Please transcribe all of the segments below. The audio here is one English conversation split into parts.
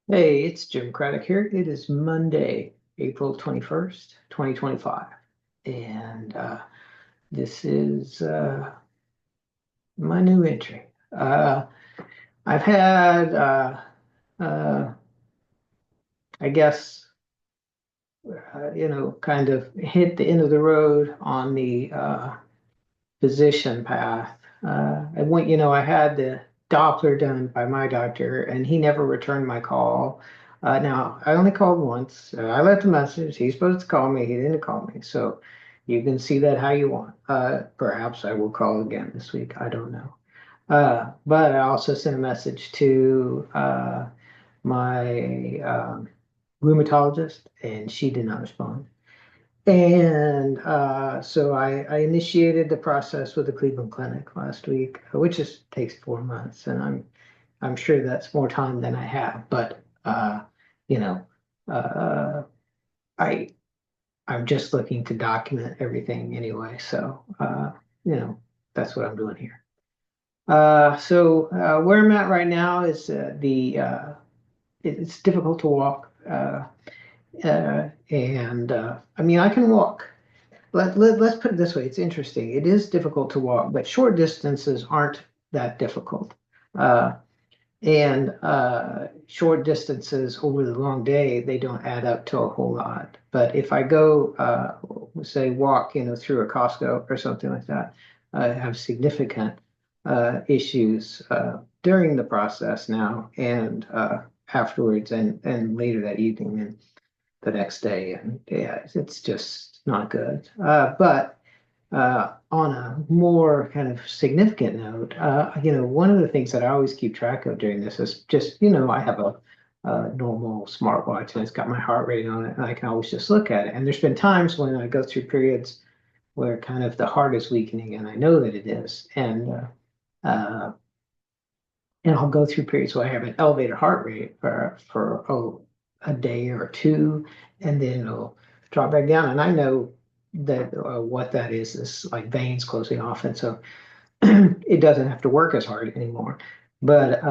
Hey, it's Jim Craddock here. It is Monday, April 21st, 2025. And this is my new entry. I've had, uh, I guess, kind of hit the end of the road on the physician path. I had the Doppler done by my doctor, and he never returned my call. Now, I only called once. I left a message. He's supposed to call me. He didn't call me. So you can see that how you want. Perhaps I will call again this week. I don't know. But I also sent a message to my rheumatologist, and she did not respond. And so I initiated the process with the Cleveland Clinic last week, which just takes 4 months, and I'm sure that's more time than I have. But you know, uh, I I'm just looking to document everything anyway. So you know, that's what I'm doing here. Where I'm at right now is it's difficult to walk, and I mean I can walk. Let's put it this way. It's interesting. It is difficult to walk, but short distances aren't that difficult. Uh, and short distances over the long day, they don't add up to a whole lot. But if I go, say, walk, through a Costco or something like that, I have significant issues during the process now and afterwards and later that evening and the next day. And yeah, it's just not good. But on a more kind of significant note, one of the things that I always keep track of during this is just, I have a normal smartwatch and it's got my heart rate on it, and I can always just look at it. And there's been times when I go through periods where kind of the heart is weakening, and I know that it is, and I'll go through periods where I have an elevated heart rate for a day or two, and then it'll drop back down. And I know that what that is like veins closing off, and so it doesn't have to work as hard anymore. But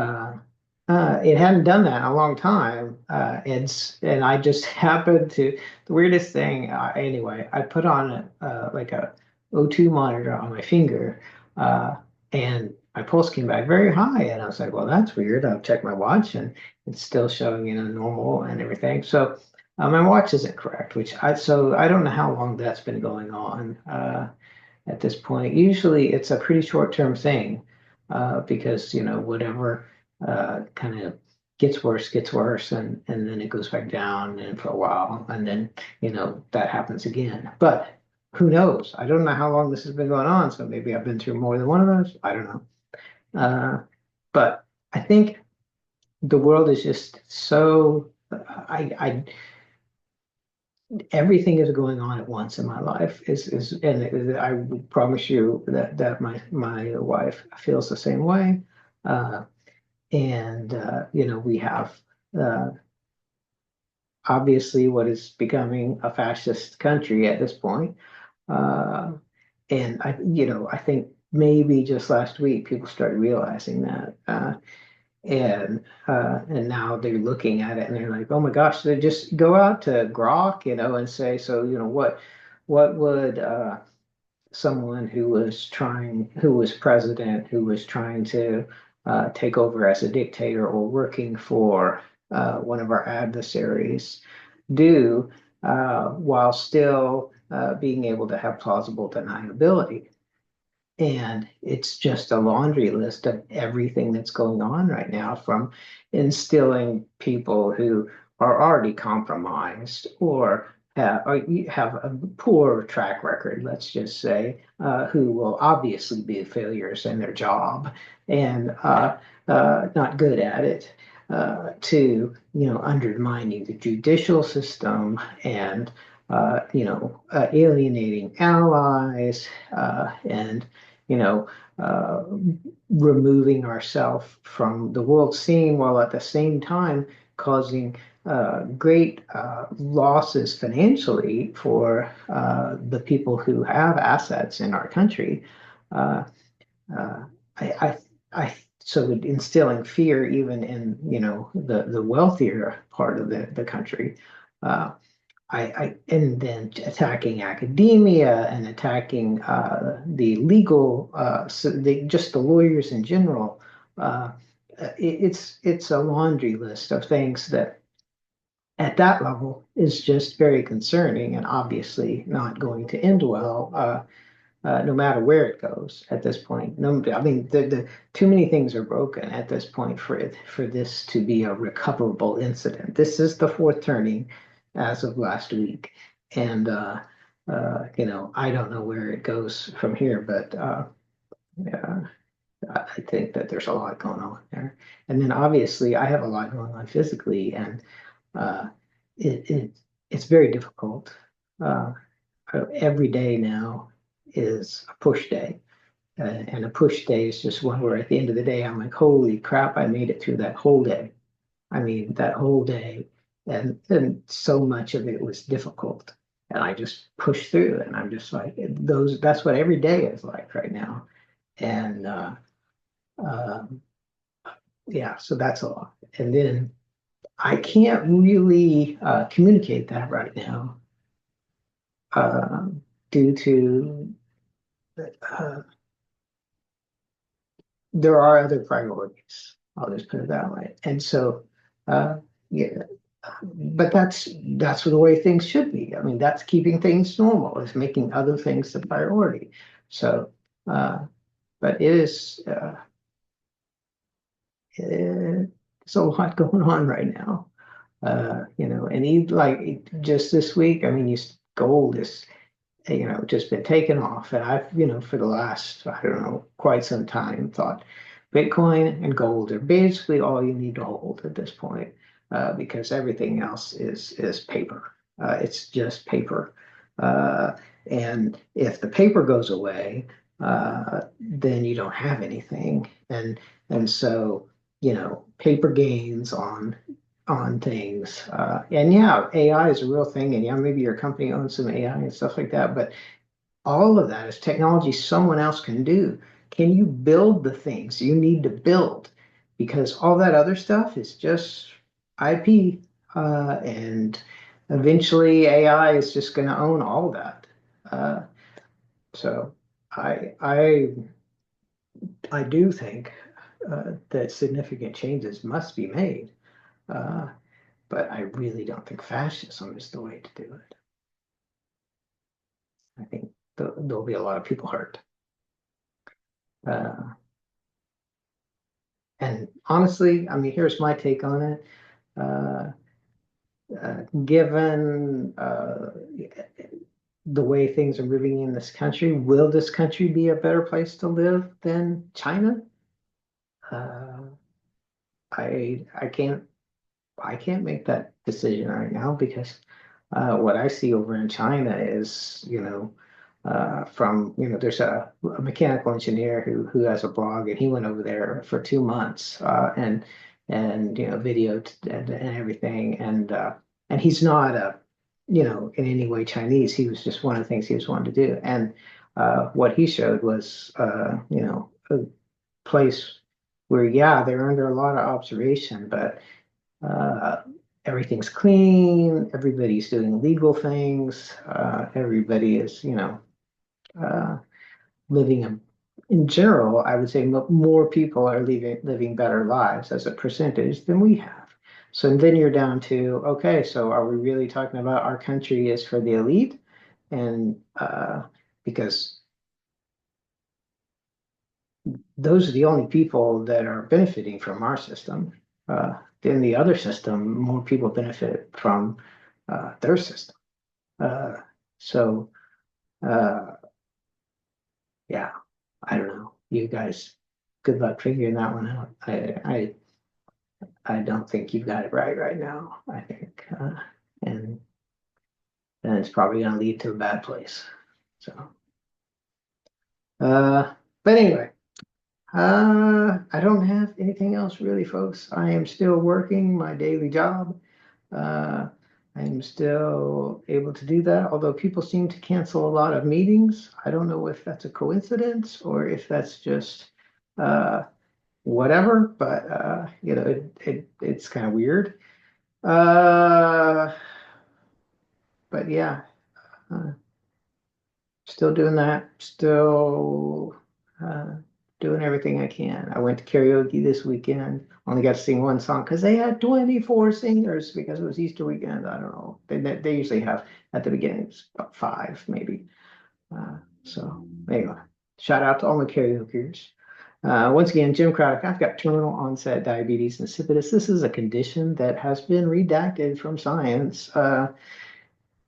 it hadn't done that in a long time, and I just happened to the weirdest thing. Anyway, I put on like a O2 monitor on my finger, uh, and my pulse came back very high, and I was like, "Well, that's weird." I'll check my watch, and it's still showing, normal and everything. So my watch isn't correct, so I don't know how long that's been going on. At this point. Usually it's a pretty short-term thing because, whatever kind of gets worse, and then it goes back down and for a while, and then, that happens again. But who knows? I don't know how long this has been going on, so maybe I've been through more than one of those. I don't know. But I think the world is just so I everything is going on at once in my life and I would promise you that my wife feels the same way. uh, and we have uh, obviously what is becoming a fascist country at this point. uh, and I think maybe just last week people started realizing that. And now they're looking at it and they're like, oh my gosh, they just go out to Grok, and say, so what would someone who was president, who was trying to take over as a dictator or working for one of our adversaries do while still being able to have plausible deniability? And it's just a laundry list of everything that's going on right now, from instilling people who are already compromised or have a poor track record, let's just say, who will obviously be failures in their job and not good at it, to, undermining the judicial system and alienating allies, and you know, uh, removing ourselves from the world scene while at the same time causing great losses financially for the people who have assets in our country. Uh, uh, I, I, I so instilling fear even in, the wealthier part of the country. Uh, and then attacking academia and attacking the legal, just the lawyers in general. Uh, it's a laundry list of things that at that level is just very concerning and obviously not going to end well, no matter where it goes at this point. No, I mean, the too many things are broken at this point for this to be a recoverable incident. This is the fourth turning as of last week, and I don't know where it goes from here, but yeah, I think that there's a lot going on there. And then obviously, I have a lot going on physically, and uh, it's very difficult. Uh, every day now is a push day. And a push day is just one where at the end of the day, I'm like, holy crap, I made it through that whole day. I mean, that whole day. And so much of it was difficult. And I just pushed through, and I'm just like, that's what every day is like right now. And um, yeah, so that's a lot. And then I can't really communicate that right now, due to uh, there are other priorities. I'll just put it that way. And so, yeah, but that's the way things should be. I mean, that's keeping things normal, is making other things the priority. So, uh, but it's a lot going on right now. And like just this week, I mean, gold is just been taken off. And I've, for the last, I don't know, quite some time thought Bitcoin and gold are basically all you need to hold at this point, because everything else is paper. It's just paper. Uh, and if the paper goes away, then you don't have anything. And so, paper gains on things. And yeah, AI is a real thing. And yeah, maybe your company owns some AI and stuff like that. But all of that is technology someone else can do. Can you build the things you need to build? Because all that other stuff is just IP. And eventually AI is just going to own all that. Uh, so I, I, I do think that significant changes must be made. Uh, but I really don't think fascism is the way to do it. I think there'll be a lot of people hurt. Uh, and honestly, I mean, here's my take on it. Uh, Given the way things are moving in this country, will this country be a better place to live than China? Uh, I can't make that decision right now because what I see over in China is, from, there's a mechanical engineer who has a blog, and he went over there for 2 months, and videoed and everything, and he's not in any way Chinese. He was just one of the things he was wanting to do, and what he showed was a place where, yeah, they're under a lot of observation, but uh, everything's clean, everybody's doing legal things, everybody is, uh, living in general, I would say more people are living better lives as a percentage than we have. So then you're down to, okay, so are we really talking about our country is for the elite? And because those are the only people that are benefiting from our system. In the other system, more people benefit from their system. Uh, so, uh, yeah, I don't know. You guys, good luck figuring that one out. I don't think you've got it right now. I think, and then it's probably going to lead to a bad place. So, uh, but anyway. I don't have anything else really, folks. I am still working my daily job. Uh, I'm still able to do that, although people seem to cancel a lot of meetings. I don't know if that's a coincidence or if that's just uh, whatever, but it's kind of weird. Uh, but yeah, uh, still doing that, still uh, doing everything I can. I went to karaoke this weekend. Only got to sing one song because they had 24 singers because it was Easter weekend. I don't know. They usually have at the beginning it's about five maybe. So anyway, shout out to all my karaokeers. Once again, Jim Craddock, I've got terminal onset diabetes insipidus. This is a condition that has been redacted from science.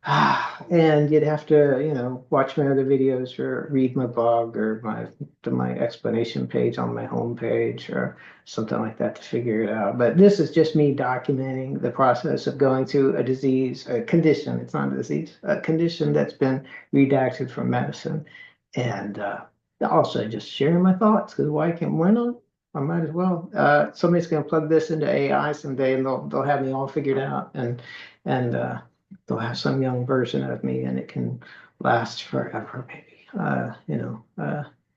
And you'd have to, watch my other videos or read my blog or my explanation page on my homepage or something like that to figure it out. But this is just me documenting the process of going through a disease, a condition. It's not a disease, a condition that's been redacted from medicine, and also just sharing my thoughts because why not? I might as well. Somebody's going to plug this into AI someday, and they'll have me all figured out, and they'll have some young version of me and it can last forever, maybe.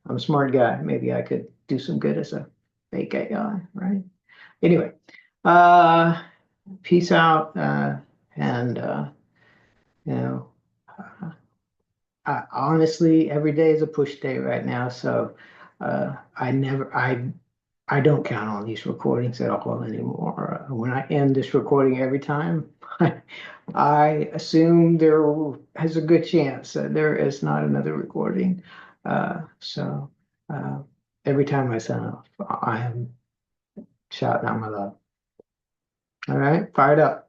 I'm a smart guy. Maybe I could do some good as a fake AI, right? Anyway, uh, peace out. And, you know, uh, honestly, every day is a push day right now. So I don't count on these recordings at all anymore. When I end this recording every time, I assume there has a good chance that there is not another recording. So uh, every time I sign off, I am shouting out my love. All right, fired up.